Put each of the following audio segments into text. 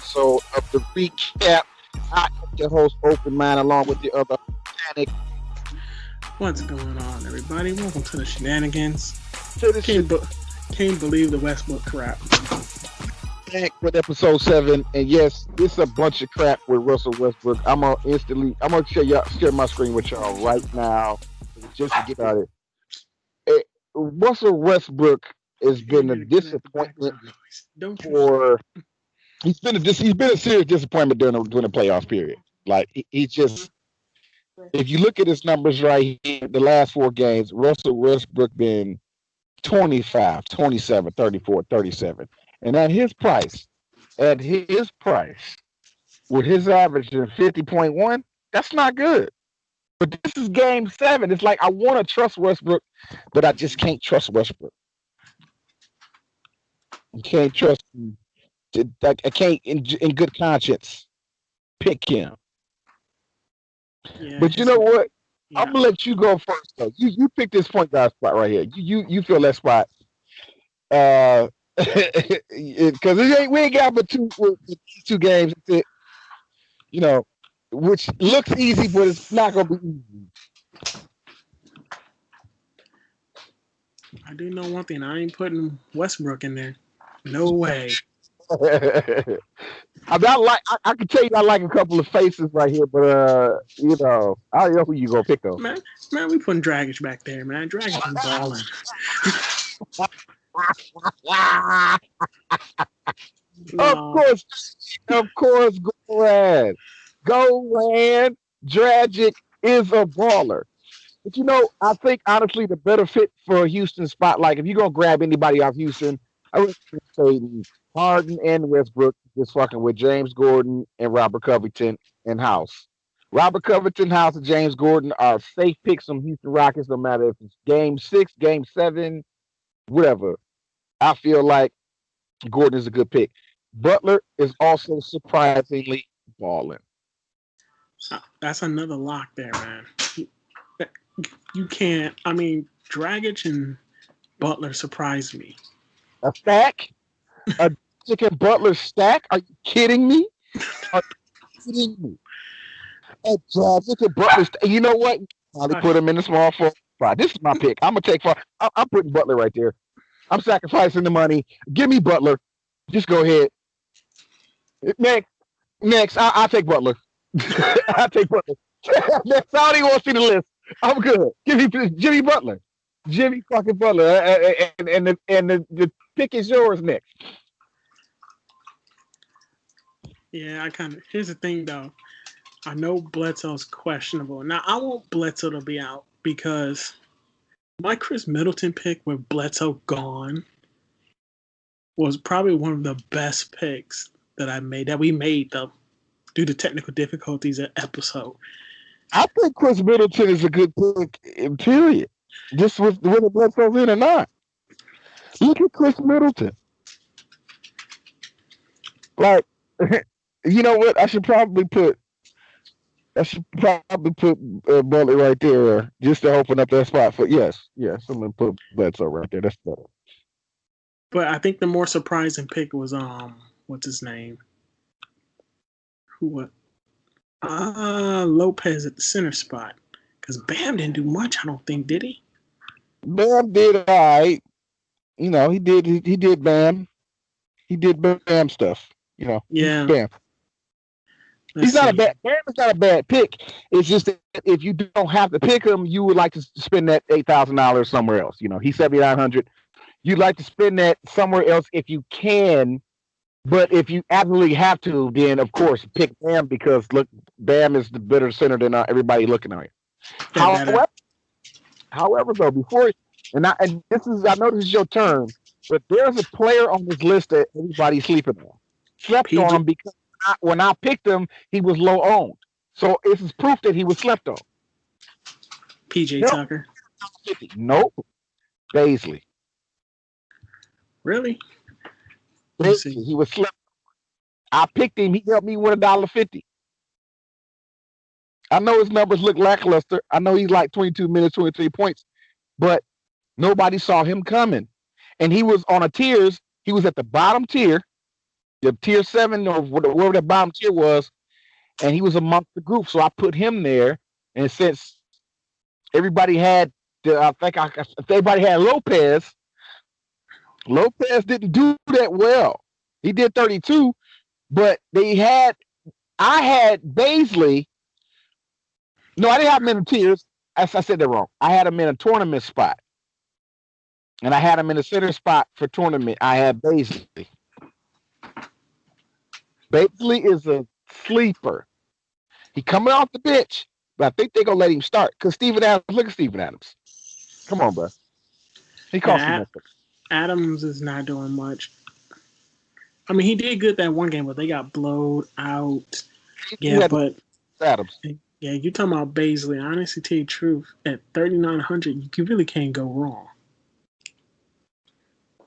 episode of the recap. I am your host, Open Mind, along with the other panic. What's going on, everybody? Welcome to the shenanigans. To the Can't believe the Westbrook crap. back with episode 7, and yes, it's a bunch of crap with Russell Westbrook. I'm gonna share my screen with y'all right now, just to get started. Russell Westbrook has been a disappointment for. He's been a serious disappointment during the playoffs period. Like he just, if you look at his numbers right here, the last 4 games, Russell Westbrook been 25, 27, 34, 37. And at his price, with his average of 50.1, that's not good. But this is game 7. It's like I want to trust Westbrook, but I just can't trust Westbrook. You can't trust him. I can't, in good conscience, pick him. Yeah, But you know what? yeah. I'm gonna let you go first, though. You pick this point guard spot right here. You fill that spot. Because we ain't got but two games. You know, which looks easy, but it's not gonna be easy. I do know one thing. I ain't putting Westbrook in there. No way. I can tell you I like a couple of faces right here, but I don't know who you gonna pick though. Man, we putting Dragic back there, man. Dragic is balling. Of course, go ahead. Dragic is a baller. But I think honestly the better fit for a Houston spot, like if you're gonna grab anybody off Houston, I would say Harden and Westbrook just fucking with James Gordon and Robert Covington and House. Robert Covington, House, and James Gordon are safe picks from Houston Rockets, no matter if it's game 6, game 7, whatever. I feel like Gordon is a good pick. Butler is also surprisingly balling. That's another lock there, man. You can't. I mean, Dragic and Butler surprised me. A stack? A chicken Butler stack? Are you kidding me? Are you kidding me? A Dragic and Butler stack. You know what? I'll put him in the small forward spot. This is my pick. I'm putting Butler right there. I'm sacrificing the money. Give me Butler. Just go ahead. Next, I'll take Butler. I'll take Butler. Next, I don't even want to see the list. I'm good. Give me Jimmy Butler. Jimmy fucking Butler. And the pick is yours next. Yeah, here's the thing though. I know Bledsoe's questionable. Now I want Bledsoe to be out because my Chris Middleton pick with Bledsoe gone was probably one of the best picks that we made though, due to technical difficulties at episode. I think Chris Middleton is a good pick, period. Just with whether Bledsoe's in or not. Look at Chris Middleton. Like, you know what? I should probably put Butler right there just to open up that spot for yes. I'm gonna put Bledsoe right there. That's better. But I think the more surprising pick was what's his name? Lopez at the center spot. Because Bam didn't do much, I don't think, did he? Bam did all right. He did Bam. He did Bam stuff. Yeah. Bam. Bam is not a bad pick. It's just that if you don't have to pick him, you would like to spend that $8,000 somewhere else. He's $7,900. You'd like to spend that somewhere else if you can. But if you absolutely have to, then of course pick Bam because look, Bam is the better center than everybody looking at you. However, though, I know this is your turn, but there's a player on this list that everybody's sleeping on. Slept on him because when I picked him, he was low owned. So this is proof that he was slept on. PJ Tucker. Nope. Baisley. Really? He was slept on. I picked him. He helped me win $1.50. I know his numbers look lackluster. I know he's like 22 minutes, 23 points, but nobody saw him coming. And he was on a tiers. He was at the bottom tier. the tier 7 or whatever the bottom tier was, and he was amongst the group. So I put him there. And since everybody had, if everybody had Lopez, Lopez didn't do that well. He did 32, but I had Baisley. No, I didn't have him in the tiers. I said that wrong. I had him in a tournament spot. And I had him in the center spot for tournament. I had Baisley. Baisley is a sleeper. He coming off the bench, but I think they're going to let him start. Because Steven Adams, look at Steven Adams. Come on, bro. He cost me. Adams is not doing much. I mean, he did good that one game, but they got blowed out. Yeah, but Adams. Yeah, you talking about Baisley. I honestly tell you the truth, at 3,900, you really can't go wrong.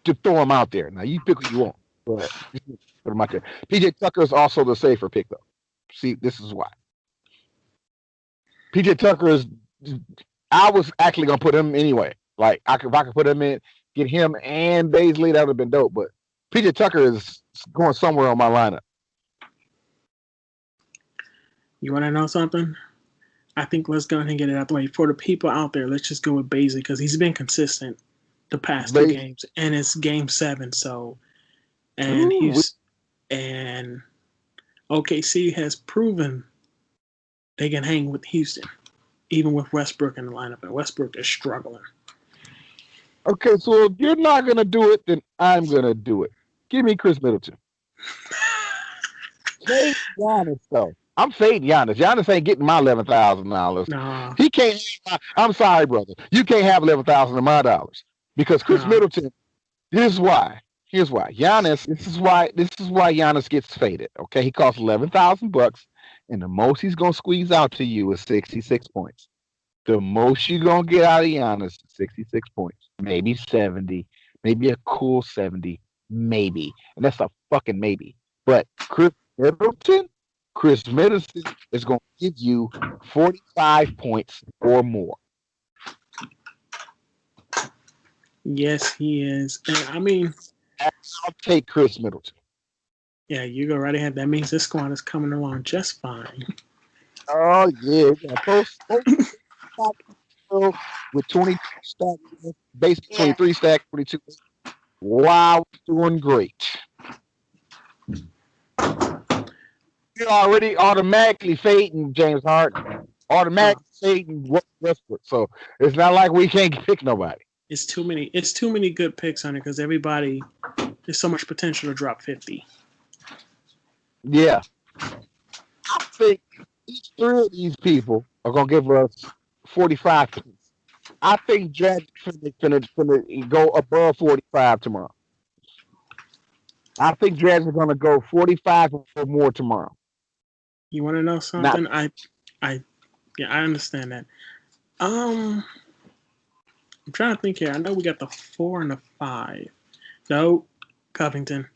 To throw him out there. Now, you pick what you want. But put him out there. PJ Tucker is also the safer pick, though. See, this is why. PJ Tucker is. I was actually going to put him anyway. Like, if I could put him in, get him and Baisley, that would have been dope. But PJ Tucker is going somewhere on my lineup. You want to know something? I think let's go ahead and get it out the way. For the people out there, let's just go with Baisley because he's been consistent the past two games, and it's game 7. So, and and OKC has proven they can hang with Houston, even with Westbrook in the lineup, and Westbrook is struggling. Okay, so if you're not gonna do it, then I'm gonna do it. Give me Chris Middleton. Fade Giannis, though. I'm fading Giannis. Giannis ain't getting my $11,000. Nah. He can't. I'm sorry, brother. You can't have $11,000 of my dollars because Chris Middleton. Here's why. Giannis. This is why Giannis gets faded. Okay, he costs $11,000, and the most he's gonna squeeze out to you is 66 points. The most you're gonna get out of Giannis is 66 points, maybe 70, maybe a cool 70, maybe, and that's a fucking maybe. But Chris Middleton is going to give you 45 points or more. Yes, he is. And I mean, I'll take Chris Middleton. Yeah, you go right ahead. That means this squad is coming along just fine. Oh, yeah. Post with 22 stack, basically 23 stack, 22. Wow, doing great. You're already automatically fading James Harden, automatically fading Westbrook. So it's not like we can't pick nobody. It's too many good picks on it because everybody, there's so much potential to drop 50. Yeah. I think each 3 of these people are going to give us 45 points. I think Dredd is going to go above 45 tomorrow. I think Dredd is going to go 45 or more tomorrow. You want to know something? I understand that. I'm trying to think here. I know we got the 4 and the 5. No, Covington.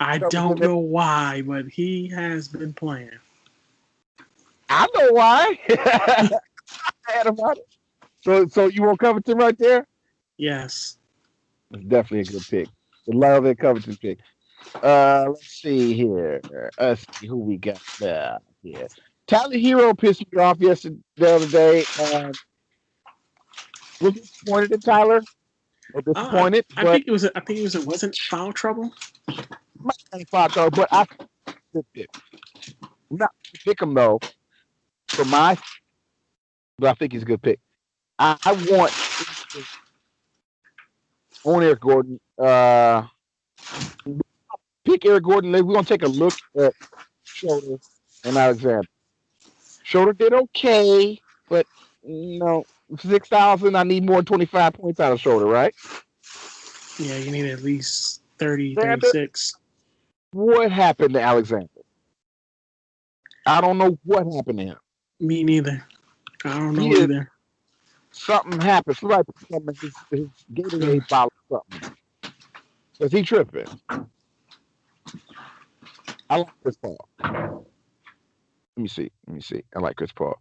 I don't know why, but he has been playing. I know why. I had about it. So you want Covington right there? Yes. It's definitely a good pick. I love that Covington pick. Let's see here. Let's see who we got here. Tyler Hero pissed me off the other day. Was disappointed in Tyler. Or disappointed. I think it was. It wasn't foul trouble. Might be foul trouble, but I I'm not pick him though. For my, but I think he's a good pick. I want Eric Gordon. Pick Eric Gordon. We're gonna take a look at Schroeder and Alexander. Schroeder did okay, but 6,000. I need more than 25 points out of Schroeder, right? Yeah, you need at least 30, 36. What happened to Alexander? I don't know what happened to him. Me neither. I don't know either. Something happened. Somebody put something in his Gatorade bottle or something. Because he tripping. I like Chris Paul. Let me see. I like Chris Paul.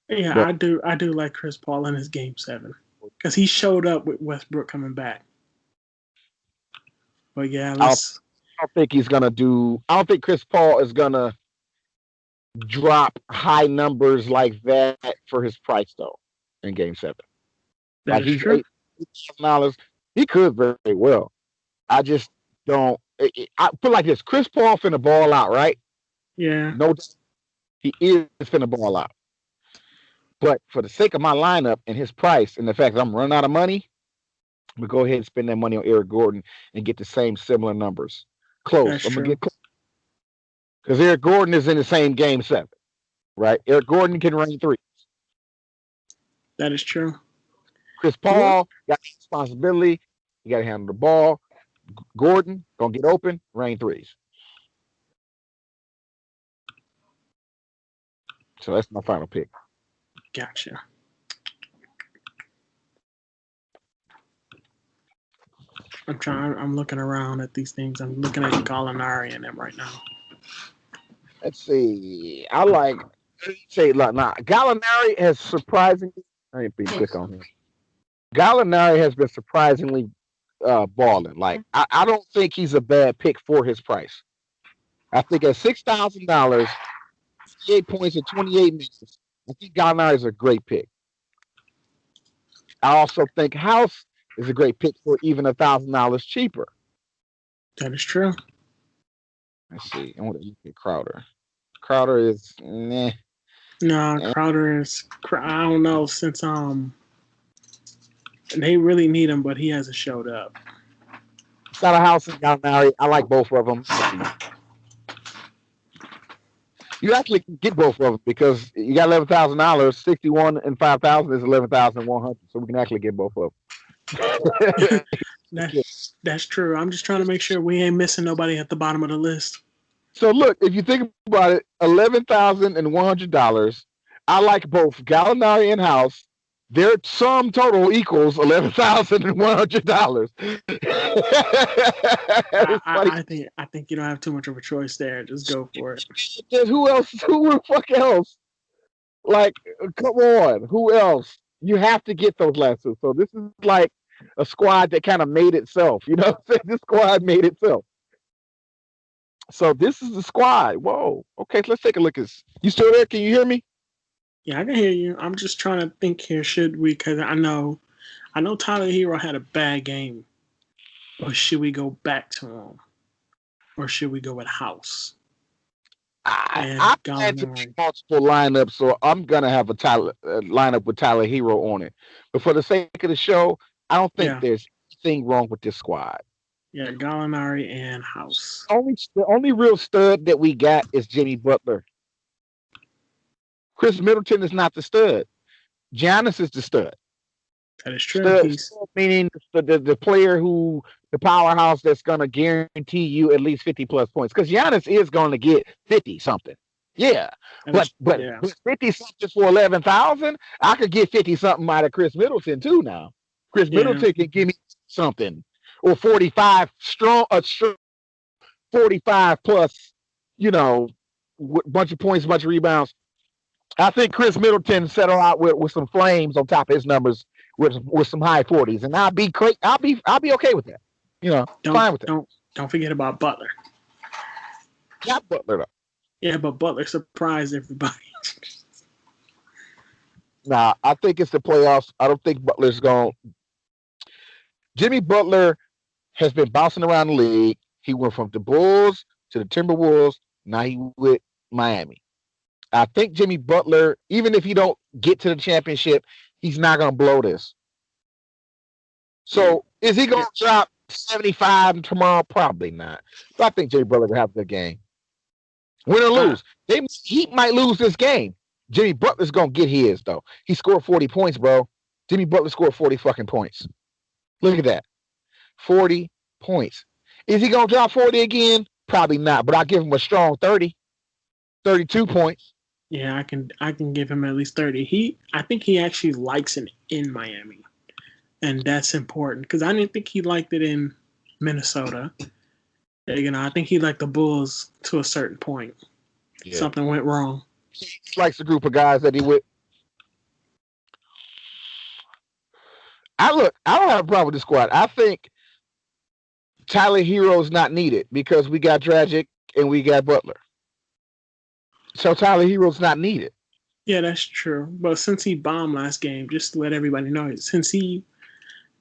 Yeah, but I do like Chris Paul in his game 7. Because he showed up with Westbrook coming back. But yeah, don't think he's gonna do. I don't think Chris Paul is gonna drop high numbers like that for his price though in Game 7. That Like is he's true. $8,000. He could very well. I just don't. I feel like this. Chris Paul finna ball out, right? Yeah. No, he is finna ball out. But for the sake of my lineup and his price and the fact that I'm running out of money, I'm gonna go ahead and spend that money on Eric Gordon and get the same similar numbers. Close. That's I'm gonna true. get close because Eric Gordon is in the same Game 7, right? Eric Gordon can rain three. That is true. Chris What? Paul got responsibility. He got to handle the ball. Gordon gonna get open, rain threes. So that's my final pick. Gotcha. I'm looking around at these things. I'm looking at Gallinari and them right now. Let's see. I like say like nah. Gallinari has surprisingly. I ain't be quick on him. Gallinari has been surprisingly balling. Like I don't think he's a bad pick for his price. I think at $6,000, 8 points in 28 minutes, I think Gallinari is a great pick. I also think House is a great pick for even $1,000 cheaper. That is true. Let's see. I want to look at Crowder. Crowder is meh. No, Crowder is. I don't know since they really need him, but he hasn't showed up. Got a House and Gallinari. I like both of them. You actually can get both of them because you got $11,000. 61 and 5,000 is 11,100. So we can actually get both of them. That's true. I'm just trying to make sure we ain't missing nobody at the bottom of the list. So look, if you think about it, $11,100. I like both Gallinari and House. Their sum total equals $11,100. I think you don't have too much of a choice there. Just go for it. Who else? Who the fuck else? Like, come on. Who else? You have to get those last two. So this is like a squad that kind of made itself. You know, this squad made itself. So this is the squad. Whoa. Okay, let's take a look at this. You still there? Can you hear me? Yeah, I can hear you. I'm just trying to think here. Should we? Because I know Tyler Hero had a bad game. Or should we go back to him? Or should we go with House? I plan to make multiple lineups, so I'm gonna have a lineup with Tyler Hero on it. But for the sake of the show, I don't think there's anything wrong with this squad. Yeah, Gallinari and House. The only real stud that we got is Jimmy Butler. Chris Middleton is not the stud. Giannis is the stud. That is true. Stud meaning the player who, the powerhouse that's going to guarantee you at least 50 plus points. Because Giannis is going to get 50 something. Yeah. But 50 something for 11,000, I could get 50 something out of Chris Middleton too now. Chris Middleton can give me something. Or 45 strong, 45 plus, bunch of points, bunch of rebounds. I think Chris Middleton settle out with some flames on top of his numbers with some high 40s, and I'll be okay with that. Fine with that. Don't forget about Butler. Got Butler though. Yeah, but Butler surprised everybody. Nah, I think it's the playoffs. I don't think Butler's going. Jimmy Butler has been bouncing around the league. He went from the Bulls to the Timberwolves. Now he with Miami. I think Jimmy Butler, even if he don't get to the championship, he's not going to blow this. So is he going to drop 75 tomorrow? Probably not. But I think Jimmy Butler will have a good game. Win or lose. He might lose this game. Jimmy Butler's going to get his, though. He scored 40 points, bro. Jimmy Butler scored 40 fucking points. Look at that. 40 points. Is he going to drop 40 again? Probably not, but I'll give him a strong 30. 32 points. Yeah, I can give him at least 30. I think he actually likes it in Miami. And that's important because I didn't think he liked it in Minnesota. I think he liked the Bulls to a certain point. Yeah. Something went wrong. He likes the group of guys that he with. I don't have a problem with this squad. I think Tyler Hero's not needed because we got Dragic and we got Butler. So Tyler Hero's not needed. Yeah, that's true. But since he bombed last game, just to let everybody know, since he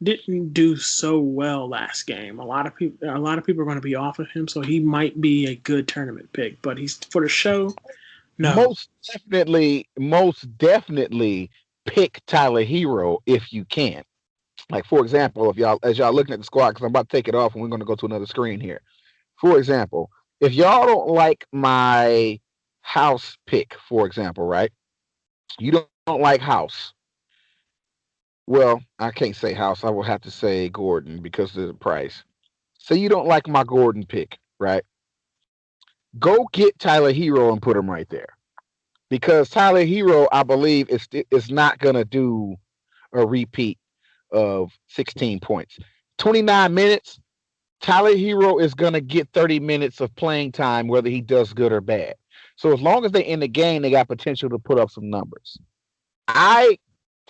didn't do so well last game, a lot of people are going to be off of him, so he might be a good tournament pick. But he's for the show. No. Most definitely pick Tyler Hero if you can. Like for example, if y'all as y'all looking at the squad, because I'm about to take it off and we're going to go to another screen here. For example, if y'all don't like my house pick, for example, right? You don't like house. Well, I can't say house. I will have to say Gordon because of the price. So you don't like my Gordon pick, right? Go get Tyler Hero and put him right there because Tyler Hero, I believe, is not gonna do a repeat of 16 points. 29 minutes. Tyler Hero is gonna get 30 minutes of playing time, whether he does good or bad. So as long as they in the game, they got potential to put up some numbers. I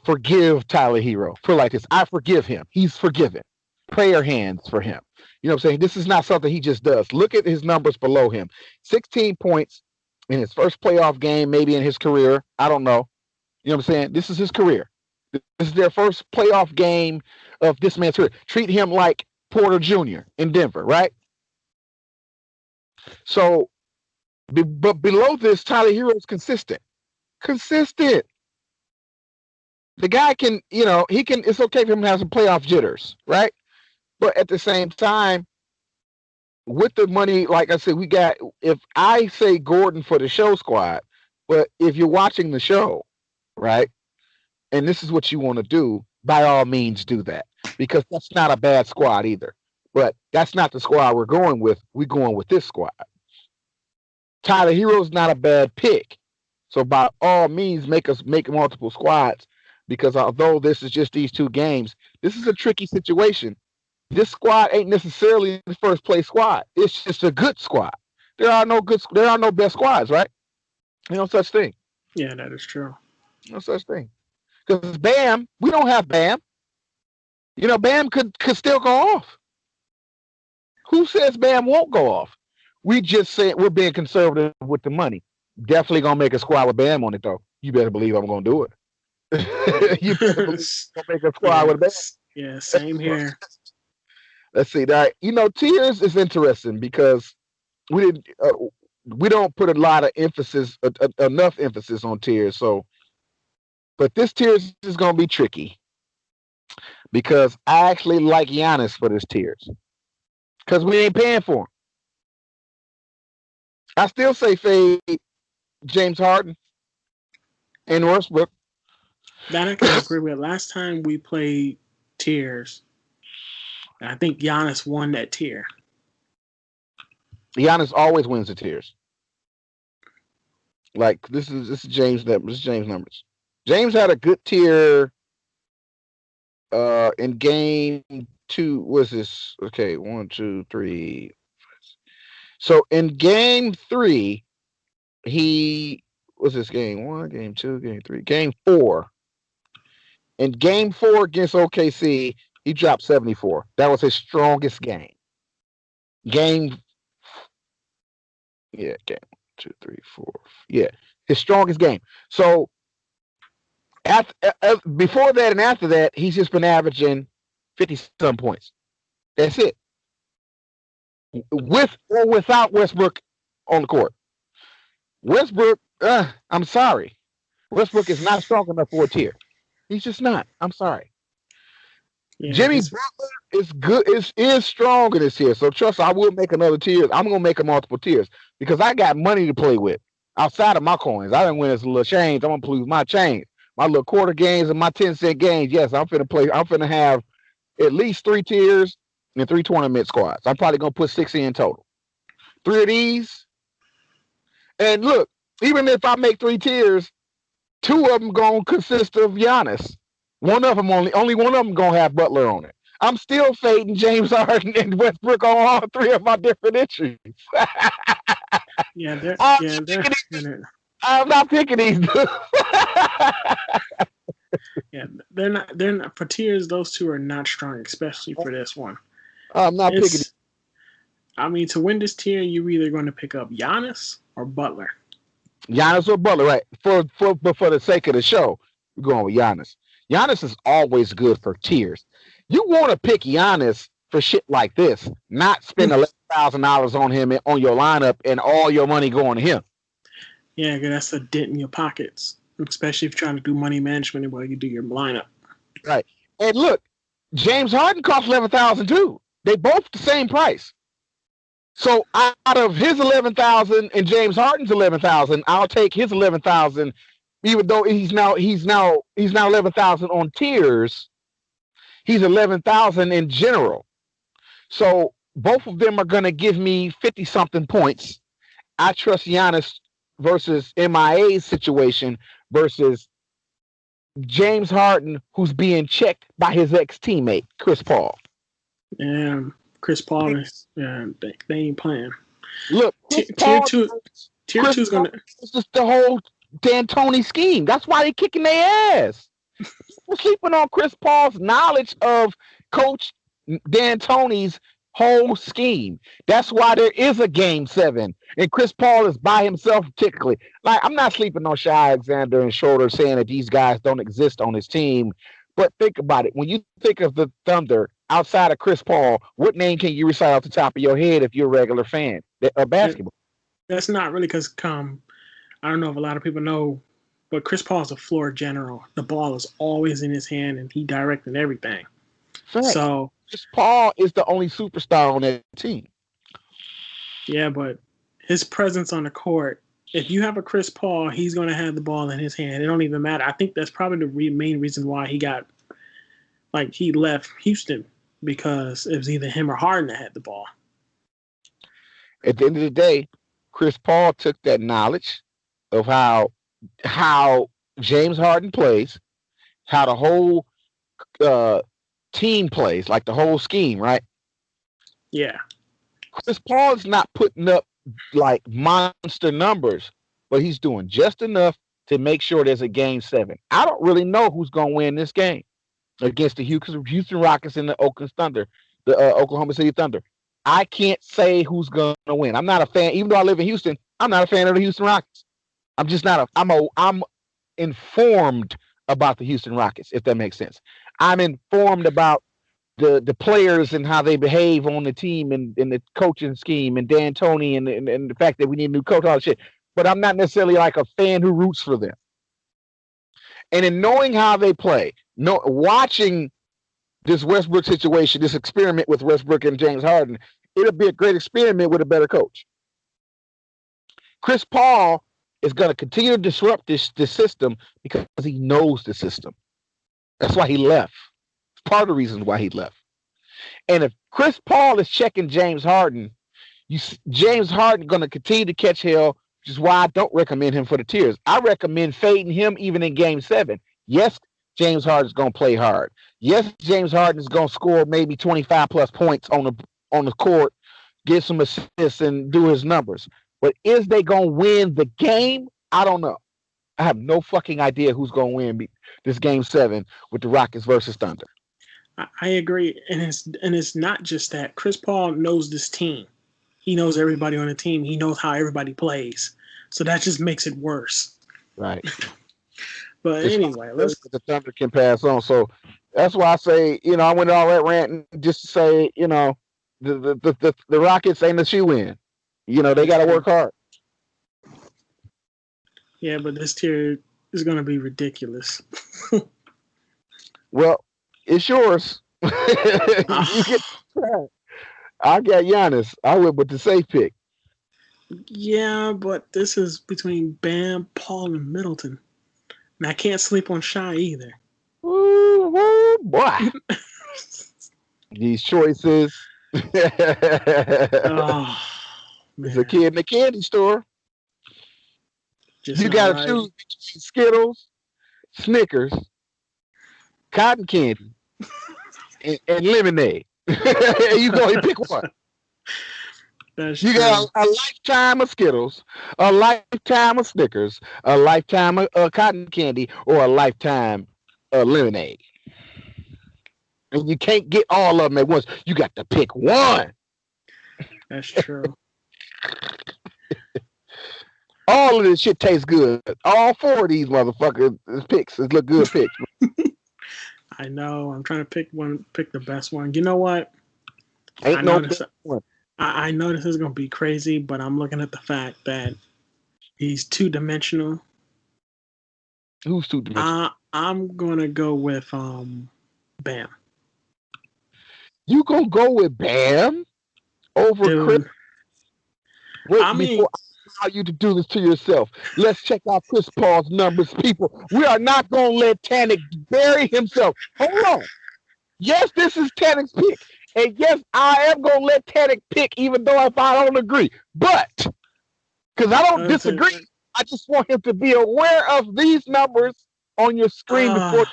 forgive Tyler Hero for like this. I forgive him. He's forgiven. Prayer hands for him. You know what I'm saying? This is not something he just does. Look at his numbers below him. 16 points in his first playoff game, maybe in his career. I don't know. You know what I'm saying? This is his career. This is their first playoff game of this man's career. Treat him like Porter Jr. in Denver, right? So, but below this, Tyler Hero is consistent. Consistent. The guy can, he can. It's okay for him to have some playoff jitters, right? But at the same time, with the money, like I said, we got. If I say Gordon for the show squad, but if you're watching the show, right, and this is what you want to do, by all means do that because that's not a bad squad either. But that's not the squad we're going with. We're going with this squad. Tyler Hero's not a bad pick. So by all means, make multiple squads because although this is just these two games, this is a tricky situation. This squad ain't necessarily the first place squad. It's just a good squad. There are no best squads, right? No such thing. Yeah, that is true. No such thing. Because Bam, we don't have Bam. Bam could still go off. Who says Bam won't go off? We just said we're being conservative with the money. Definitely gonna make a squad with Bam on it though. You better believe I'm gonna do it. You better believe I'm gonna make a squad with Bam. Yeah, same here. Let's see that. Tiers is interesting because we don't put a lot of emphasis, enough emphasis on tiers. So, but this tiers is gonna be tricky because I actually like Giannis for this tiers because we ain't paying for him. I still say fade James Harden and Westbrook. That I can agree with. Last time we played tiers, I think Giannis won that tier. Giannis always wins the tiers. Like this is James numbers. This is James numbers. James had a good tier in game 2. Was this okay? 1, 2, 3. So in game 3, he was this game 1, game 2, game 3, game 4. In game 4 against OKC, he dropped 74. That was his strongest game. Game 1, 2, 3, 4. Yeah, his strongest game. So before that and after that, he's just been averaging 50-some points. That's it. With or without Westbrook on the court. Westbrook, I'm sorry. Westbrook is not strong enough for a tier. He's just not. I'm sorry. Yeah, Jimmy Butler is good. Is strong in this tier. So trust me, I will make another tier. I'm gonna make a multiple tiers because I got money to play with outside of my coins. I didn't win this little change. I'm gonna lose my change, my little quarter games and my 10-cent games. Yes, I'm finna have at least 3 tiers and 3 tournament squads. I'm probably gonna put 6 in total. 3 of these. And look, even if I make 3 tiers, 2 of them gonna consist of Giannis. One of them only one of them gonna have Butler on it. I'm still fading James Harden and Westbrook on all 3 of my different entries. I'm not picking these. Yeah, they're not for tiers. Those 2 are not strong, especially for this one. I'm not picking. I mean, to win this tier, you're either going to pick up Giannis or Butler. Giannis or Butler, right? But for the sake of the show, we're going with Giannis. Giannis is always good for tiers. You want to pick Giannis for shit like this, not spend $11,000 on him on your lineup and all your money going to him. Yeah, because that's a dent in your pockets, especially if you're trying to do money management while you do your lineup. Right. And look, James Harden costs $11,000 too. They both the same price. So out of his $11,000 and James Harden's $11,000, I'll take his $11,000, even though he's now $11,000 on tiers. He's $11,000 in general. So both of them are going to give me 50-something points. I trust Giannis versus MIA's situation versus James Harden, who's being checked by his ex-teammate, Chris Paul. And Chris Paul is, they ain't playing. Look, tier two is going to. It's just the whole D'Antoni scheme. That's why they're kicking their ass. We're sleeping on Chris Paul's knowledge of Coach D'Antoni's whole scheme. That's why there is a game 7, and Chris Paul is by himself particularly. Like, I'm not sleeping on Shai Alexander and Schroeder saying that these guys don't exist on his team, but think about it. When you think of the Thunder outside of Chris Paul, what name can you recite off the top of your head if you're a regular fan of basketball? That's not really because I don't know if a lot of people know, but Chris Paul's a floor general. The ball is always in his hand, and he directing everything. Fact. So Chris Paul is the only superstar on that team. Yeah, but his presence on the court, if you have a Chris Paul, he's going to have the ball in his hand. It don't even matter. I think that's probably the main reason why he left Houston, because it was either him or Harden that had the ball. At the end of the day, Chris Paul took that knowledge of how James Harden plays, how the whole team plays, like the whole scheme, right? Yeah. Chris Paul is not putting up like monster numbers, but he's doing just enough to make sure there's a game 7. I don't really know who's going to win this game against the Houston Rockets and the Oklahoma City Thunder. I can't say who's going to win. I'm not a fan, even though I live in Houston. I'm not a fan of the Houston Rockets. I'm just not I'm informed about the Houston Rockets, if that makes sense. I'm informed about the players and how they behave on the team and the coaching scheme and D'Antoni and the fact that we need a new coach, all that shit. But I'm not necessarily like a fan who roots for them. And in knowing how they play, watching this Westbrook situation, this experiment with Westbrook and James Harden, it'll be a great experiment with a better coach. Chris Paul is going to continue to disrupt this system because he knows the system. That's why he left. It's part of the reason why he left. And if Chris Paul is checking James Harden, James Harden going to continue to catch hell, which is why I don't recommend him for the tiers. I recommend fading him even in game 7. Yes, James Harden's going to play hard. Yes, James Harden is going to score maybe 25 plus points on the court, get some assists and do his numbers. But is they going to win the game? I don't know. I have no fucking idea who's going to win this game 7 with the Rockets versus Thunder. I agree. And it's not just that. Chris Paul knows this team. He knows everybody on the team. He knows how everybody plays. So that just makes it worse. Right. But anyway, the Thunder can pass on. So that's why I say, I went all that rant just to say, the Rockets ain't the shoe-in. They got to work hard. Yeah, but this tier is going to be ridiculous. Well, it's yours. I got Giannis. I went with the safe pick. Yeah, but this is between Bam, Paul, and Middleton. And I can't sleep on Shai either. Ooh, boy. These choices. Oh, there's a kid in the candy store. You got to choose between Skittles, Snickers, cotton candy, and lemonade. You go and pick one. You got a lifetime of Skittles, a lifetime of Snickers, a lifetime of cotton candy, or a lifetime of lemonade. And you can't get all of them at once. You got to pick one. That's true. All of this shit tastes good. All four of these motherfuckers picks look good picks. I know. I'm trying to pick the best one. You know what? Ain't I no know this. one. I know this is gonna be crazy, but I'm looking at the fact that he's 2-dimensional. Who's 2-dimensional? I'm gonna go with Bam. You gonna go with Bam over Chris? Dude, Wait, I mean, before I allow you to do this to yourself, let's check out Chris Paul's numbers, people. We are not gonna let Tannic bury himself. Hold on. Yes, this is Tannic's pick. And yes, I am gonna let Tannic pick, even though if I don't agree. But because I don't disagree, I just want him to be aware of these numbers on your screen before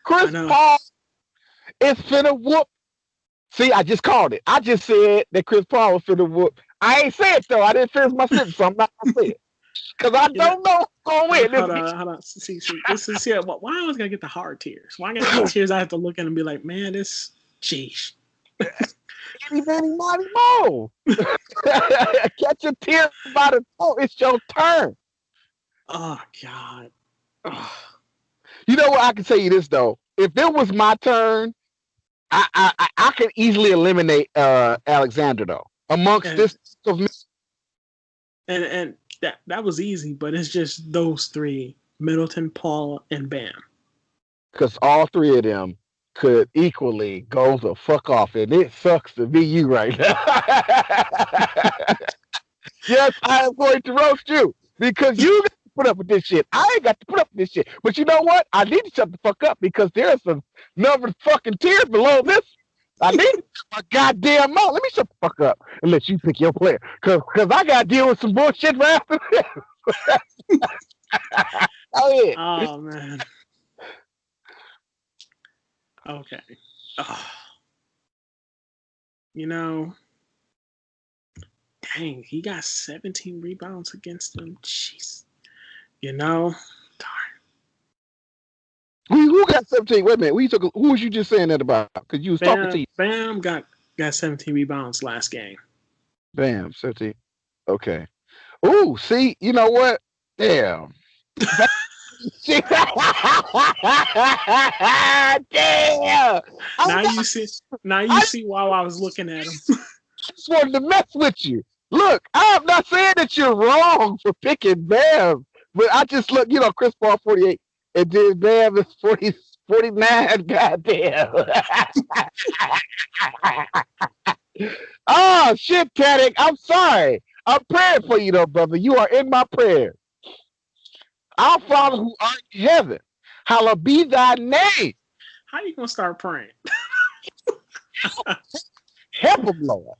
Chris Paul is finna whoop. See, I just called it. I just said that Chris Paul was finna whoop. I ain't say it though. I didn't finish my sentence, so I'm not gonna say it. Because I don't know who's gonna win. Hold on. See, this is here. Why I always gotta get the hard tears? Why I gotta get the tears I have to look at and be like, man, this sheesh. Itty bitty mighty mo. Catch your tears by the toe. It's your turn. Oh God. Oh. You know what? I can tell you this though. If it was my turn, I could easily eliminate Alexander though amongst this of me. And that was easy, but it's just those three: Middleton, Paul, and Bam. Because all three of them could equally go the fuck off, and it sucks to be you right now. Yes, I am going to roast you because you got to put up with this shit. I ain't got to put up with this shit. But you know what? I need to shut the fuck up because there's some number fucking tears below this. I need to shut my goddamn mouth. Let me shut the fuck up and let you pick your player. Because I got to deal with some bullshit right after this. Oh, man. Okay. Oh. You know, dang, he got 17 rebounds against them. Jeez. You know, darn. Who got 17? Wait a minute. Who was you just saying that about? Because you was talking to you. Bam got 17 rebounds last game. Bam, 17. Okay. Ooh, see, you know what? Damn. Damn. Now you see why I was looking at him. I just wanted to mess with you. Look, I'm not saying that you're wrong for picking Bam, but I just look, Chris Paul 48, and then Bam is 49. Goddamn. Oh, shit, Tannic. I'm sorry. I'm praying for you, though, brother. You are in my prayer. Our Father who art in heaven, hallowed be thy name. How you gonna start praying? Help him, Lord.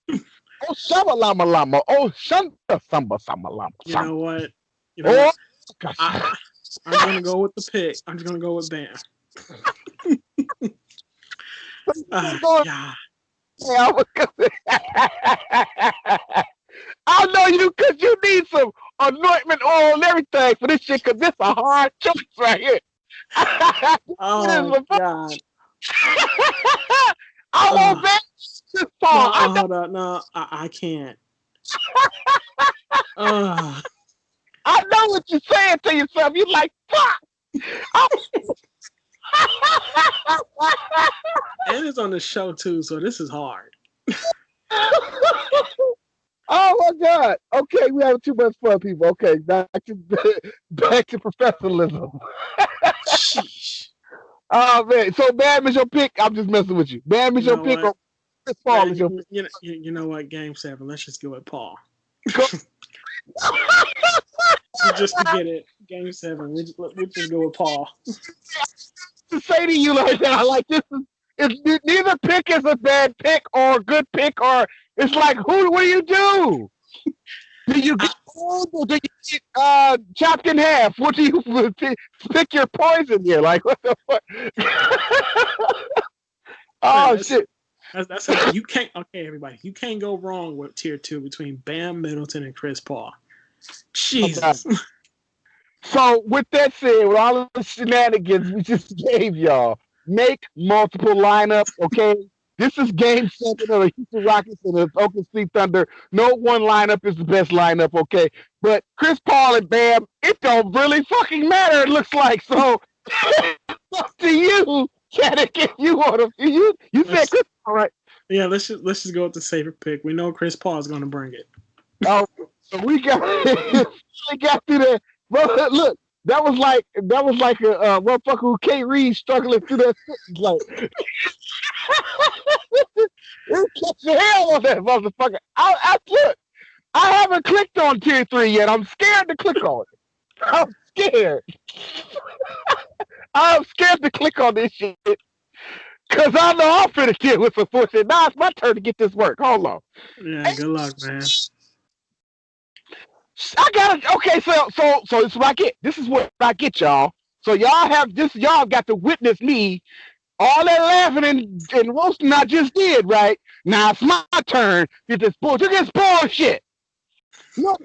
Oh, Shama Lama Lama. Oh, Shanta Samba Sama Lama. You know what? I'm gonna go with the pick. I'm just gonna go with Bam. Yeah. I know you because you need some anointment oil and everything for this shit because this is a hard choice right here. Oh, God. I want that. No, hold on. No, I can't. I know what you're saying to yourself. You're like, fuck. And it's on the show, too, so this is hard. Oh my God! Okay, we have too much fun, people. Okay, back to professionalism. Sheesh. Oh man! So Bam is your pick. I'm just messing with you. Bam is your pick. Or Chris Paul is your pick. You know what? Game 7. Let's just go with Paul. Just to get it. Game 7. We just go with Paul. To say to you like that, like this is neither pick is a bad pick or a good pick, or it's like what do you do? Do you get old or do you get chopped in half? What do you pick your poison here? Like what the fuck? Oh shit! That's how you can't. Okay, everybody, you can't go wrong with tier 2 between Bam, Middleton, and Chris Paul. Jesus. Okay. So with that said, with all of the shenanigans we just gave y'all, make multiple lineups, okay? This is game 7 of the Houston Rockets and the OKC Thunder. No one lineup is the best lineup, okay? But Chris Paul and Bam, it don't really fucking matter, it looks like. So, up to you, Chaddick, if you want to. You said Chris Paul, right? Yeah, let's just go with the safer pick. We know Chris Paul is going to bring it. Oh, so we got through that. Bro, look, that was like a motherfucker who can't read struggling through that sentence. Like, it catch the hell on that motherfucker. I haven't clicked on tier 3 yet. I'm scared to click on it. I'm scared. I'm scared to click on this shit because I know I'm finna deal with some bullshit. Now it's my turn to get this work. Hold on. Yeah, good luck, man. I got it. Okay, so this is what I get. This is what I get, y'all. So y'all have this. Y'all got to witness me. All that laughing and roasting I just did, right? Now it's my turn. Get this bullshit. Get this bullshit. No,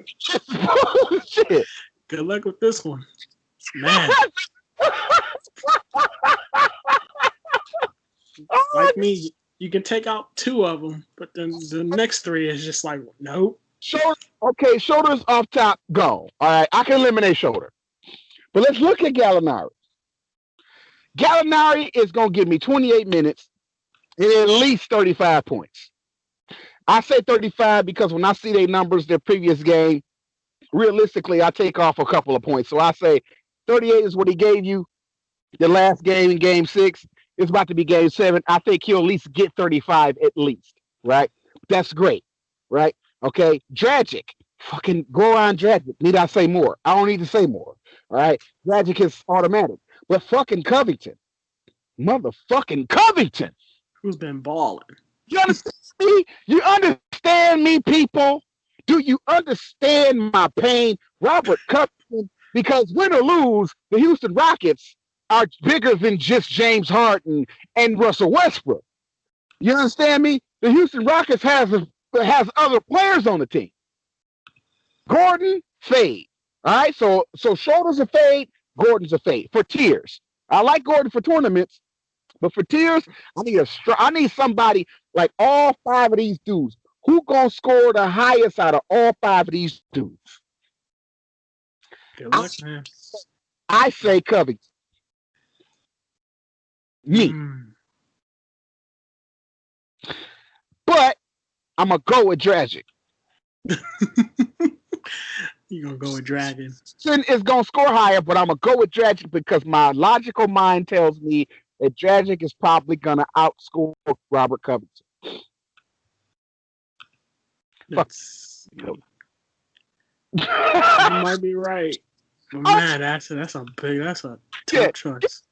bullshit. Good luck with this one, man. Like me, you can take out 2 of them, but then the next 3 is just like, nope. Shoulders off top, go. All right, I can eliminate shoulder. But let's look at Gallinari. Gallinari is going to give me 28 minutes and at least 35 points. I say 35 because when I see their numbers, their previous game, realistically, I take off a couple of points. So I say 38 is what he gave you. The last game in game 6 is about to be game 7. I think he'll at least get 35 at least, right? That's great, right? Okay, Dragic. Fucking go on Dragic. Need I say more? I don't need to say more. All right, Dragic is automatic. But fucking Covington, motherfucking Covington, who's been balling? You understand me? You understand me, people? Do you understand my pain, Robert Covington? Because win or lose, the Houston Rockets are bigger than just James Harden and Russell Westbrook. You understand me? The Houston Rockets has other players on the team. Gordon, fade. All right, so Shoulders a fade, Gordon's a fade for tiers. I like Gordon for tournaments, but for tiers, I need somebody like all 5 of these dudes. Who gonna score the highest out of all 5 of these dudes? Good luck, man. I say Covington. Me. But I'm going to go with Dragic. You're going to go with Dragon. Sin is going to score higher, but I'm going to go with Dragic because my logical mind tells me that Dragic is probably going to outscore Robert Covington. You might be right. But man, that's a tough choice.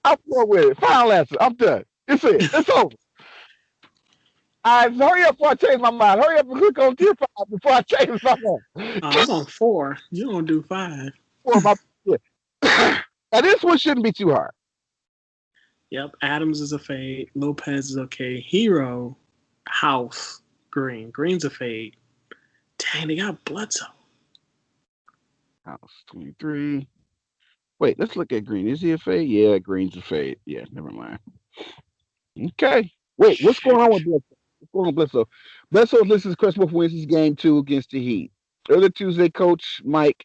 I'm going with it. Final answer. I'm done. It's it. It's over. All right, so hurry up before I change my mind. Hurry up and click on tier 5 before I change my mind. I'm on 4. You're going to do 5. 4 now, this one shouldn't be too hard. Yep, Adams is a fade. Lopez is okay. Hero, House, Green. Green's a fade. Dang, they got Bledsoe. House 23. Wait, let's look at Green. Is he a fade? Yeah, Green's a fade. Yeah, never mind. Okay. Wait, what's going on with Bledsoe? What's going on with Bledsoe? Bledsoe lists as questionable for Wednesday's game 2 against the Heat. Earlier Tuesday, Coach Mike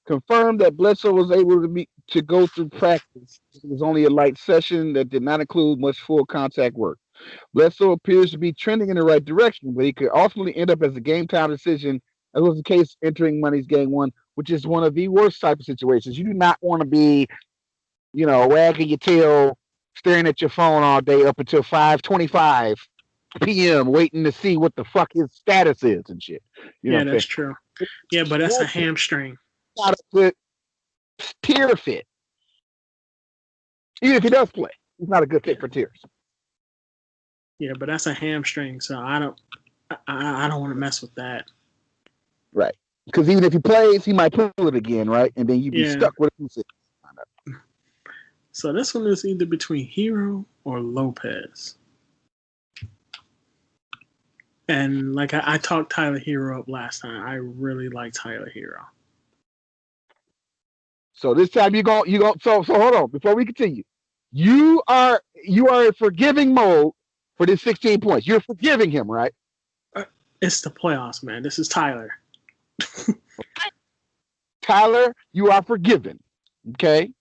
confirmed that Bledsoe was able to go through practice. It was only a light session that did not include much full contact work. Bledsoe appears to be trending in the right direction, but he could ultimately end up as a game time decision, as was the case entering Monday's game 1, which is one of the worst type of situations. You do not want to be, wagging your tail, staring at your phone all day up until 5:25 p.m. waiting to see what the fuck his status is and shit. Yeah, that's true. Yeah, but that's a hamstring. Not a good tier fit. Even if he does play, he's not a good fit for tiers. Yeah, but that's a hamstring, so I don't want to mess with that. Right. Because even if he plays, he might pull it again, right? And then you'd be stuck with it. So this one is either between Hero or Lopez. And like I talked Tyler Hero up last time. I really like Tyler Hero. So this time you go. So hold on before we continue. You are in forgiving mode for this 16 points. You're forgiving him, right? It's the playoffs, man. This is Tyler. Tyler, you are forgiven. Okay?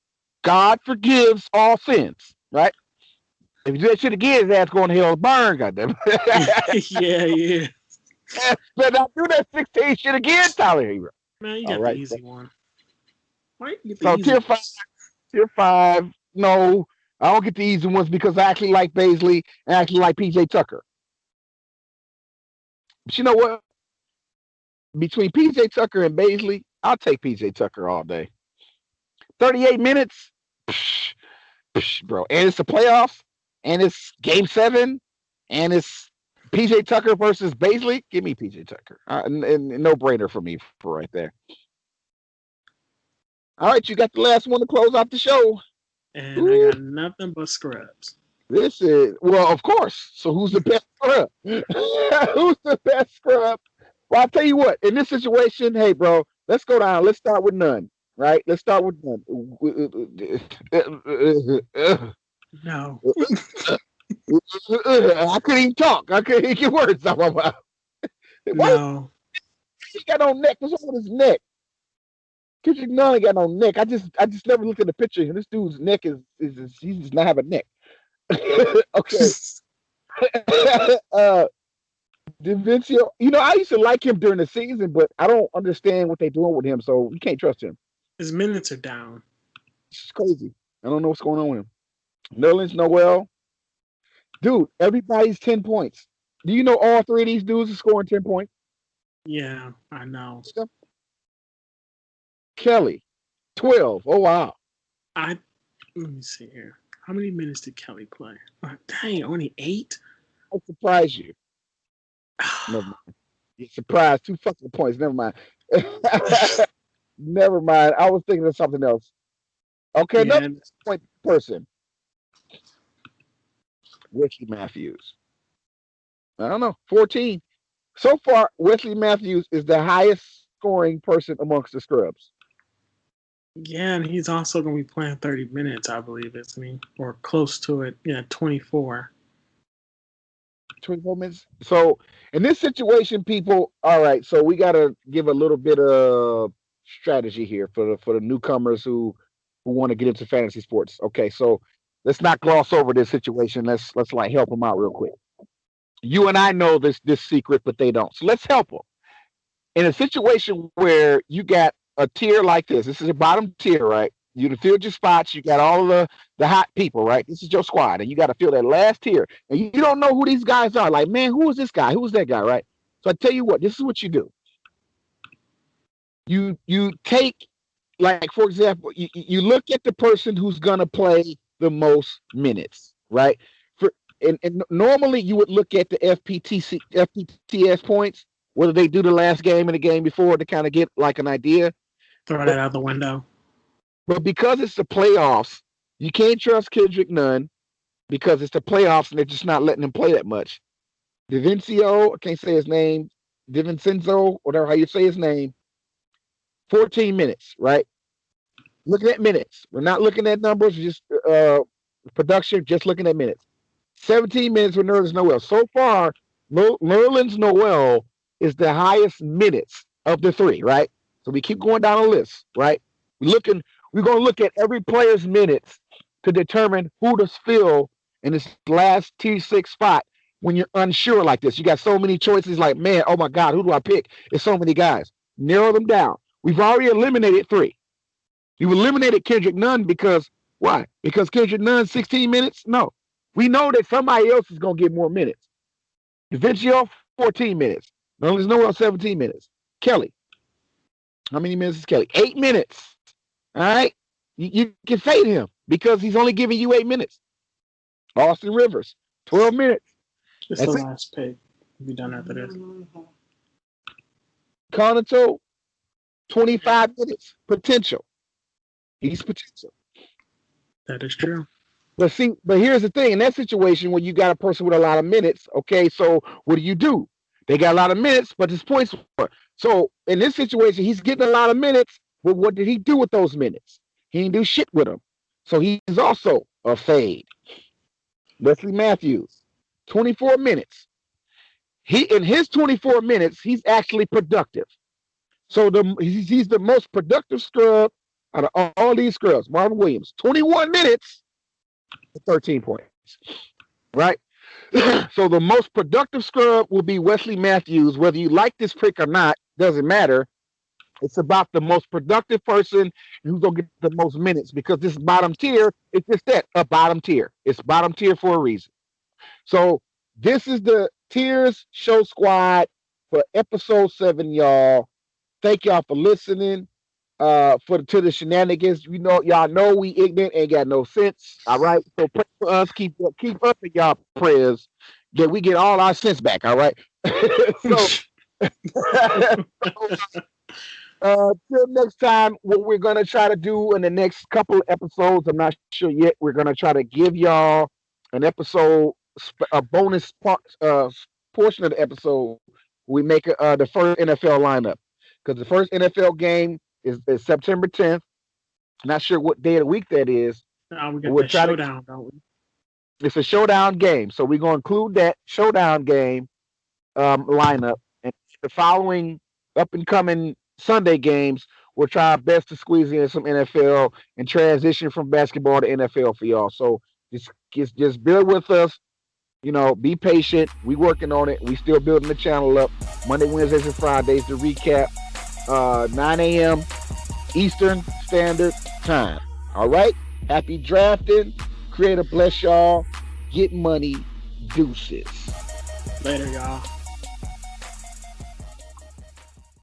God forgives all sins, right? If you do that shit again, his ass going to hell and burn, goddamn. Yeah. Better not do that 16 shit again, Tyler Hero. Man, you All got the right. easy one. Why you get the So easy ones? tier five, no, I don't get the easy ones because I actually like Baisley and I actually like PJ Tucker. But you know what? Between PJ Tucker and Baisley, I'll take PJ Tucker all day. 38 minutes, psh, psh, bro. And it's the playoffs, and it's game 7, and it's PJ Tucker versus Baisley. Give me PJ Tucker. And no brainer for me for right there. All right, you got the last one to close out the show. And I got nothing but scrubs. This is, well, of course. So who's the best scrub? Who's the best scrub? Well, I'll tell you what. In this situation, hey, bro, let's go down. Let's start with none. Right? Let's start with none. No. I couldn't even talk. I couldn't even get words out of my mouth. Why No. he got no neck? What's wrong with his neck? Kendrick Nunn ain't got no neck. I just never looked at the picture. And this dude's neck is he does not have a neck. Okay. DaVincio, I used to like him during the season, but I don't understand what they're doing with him, so you can't trust him. His minutes are down. It's crazy. I don't know what's going on with him. Nerlens Noel. Dude, everybody's 10 points. Do you know all three of these dudes are scoring 10 points? Yeah, I know. Kelly, 12. Oh, wow. Let me see here. How many minutes did Kelly play? Dang, only 8? I'll surprise you. Never mind. You're surprised. 2 fucking points. Never mind. Never mind. I was thinking of something else. Okay, Yeah. another point person. Wesley Matthews. I don't know. 14. So far, Wesley Matthews is the highest scoring person amongst the scrubs. Yeah, and he's also going to be playing 30 minutes, I believe, isn't he? Or close to it. Yeah, 24. 24 minutes. So in this situation, people, all right, so we got to give a little bit of strategy here for the newcomers who want to get into fantasy sports. Okay, so let's not gloss over this situation. Let's like help them out real quick. You and I know this secret, but they don't. So let's help them. In a situation where you got a tier like this is a bottom tier, right? You filled your spots. You got all the hot people, right? This is your squad, and you got to fill that last tier. And you don't know who these guys are. Like, man, who is this guy? Who is that guy, right? So I tell you what, this is what you do. You take, like, for example, you look at the person who's gonna play the most minutes, right? And normally you would look at the FPTS points, whether they do the last game and the game before to kind of get like an idea. Throw that out the window. But because it's the playoffs, you can't trust Kendrick Nunn because it's the playoffs and they're just not letting him play that much. DaVincio, I can't say his name, DiVincenzo, whatever how you say his name, 14 minutes, right? Looking at minutes. We're not looking at numbers, just production, just looking at minutes. 17 minutes with Nerlens Noel. So far, Nerlens Noel is the highest minutes of the three, right? So we keep going down the list, right? We're going to look at every player's minutes to determine who to fill in this last T6 spot when you're unsure like this. You got so many choices like, man, oh my God, who do I pick? It's so many guys. Narrow them down. We've already eliminated 3. You eliminated Kendrick Nunn because, why? Because Kendrick Nunn, 16 minutes? No. We know that somebody else is going to get more minutes. DaVincio, 14 minutes. Nerlens Noel, 17 minutes. Kelly. How many minutes is Kelly? 8 minutes. All right? You can fade him because he's only giving you 8 minutes. Austin Rivers, 12 minutes. It's the last pick. We'll be done after this. Conato, 25 minutes. Potential. He's potential. That is true. But here's the thing. In that situation where you got a person with a lot of minutes, okay, so what do? They got a lot of minutes, but his points were. So in this situation, he's getting a lot of minutes, but what did he do with those minutes? He didn't do shit with them. So he's also or fade. Wesley Matthews, 24 minutes. He in his 24 minutes, he's actually productive. So he's the most productive scrub out of all these scrubs. Marvin Williams, 21 minutes, 13 points. Right? So the most productive scrub will be Wesley Matthews. Whether you like this pick or not, doesn't matter. It's about the most productive person who's gonna get the most minutes, because this bottom tier, it's just that, a bottom tier. It's bottom tier for a reason. So this is the Tiers Show Squad for episode 7, y'all. Thank y'all for listening. To the shenanigans. Y'all know we ignorant, ain't got no sense. All right. So pray for us. Keep up in y'all prayers that we get all our sense back. All right. So till next time, what we're gonna try to do in the next couple of episodes, I'm not sure yet. We're gonna try to give y'all an episode, a bonus portion of the episode. We make the first NFL lineup, because the first NFL game is September 10th. Not sure what day of the week that is. We got that showdown, don't we? It's a showdown game, so we're gonna include that showdown game lineup, and the following up and coming Sunday games, we'll try our best to squeeze in some NFL and transition from basketball to NFL for y'all. So just bear with us. Be patient. We working on it. We still building the channel up. Monday, Wednesdays, and Fridays to recap. 9 a.m. Eastern Standard Time. All right. Happy drafting. Creator bless y'all. Get money. Deuces. Later, y'all.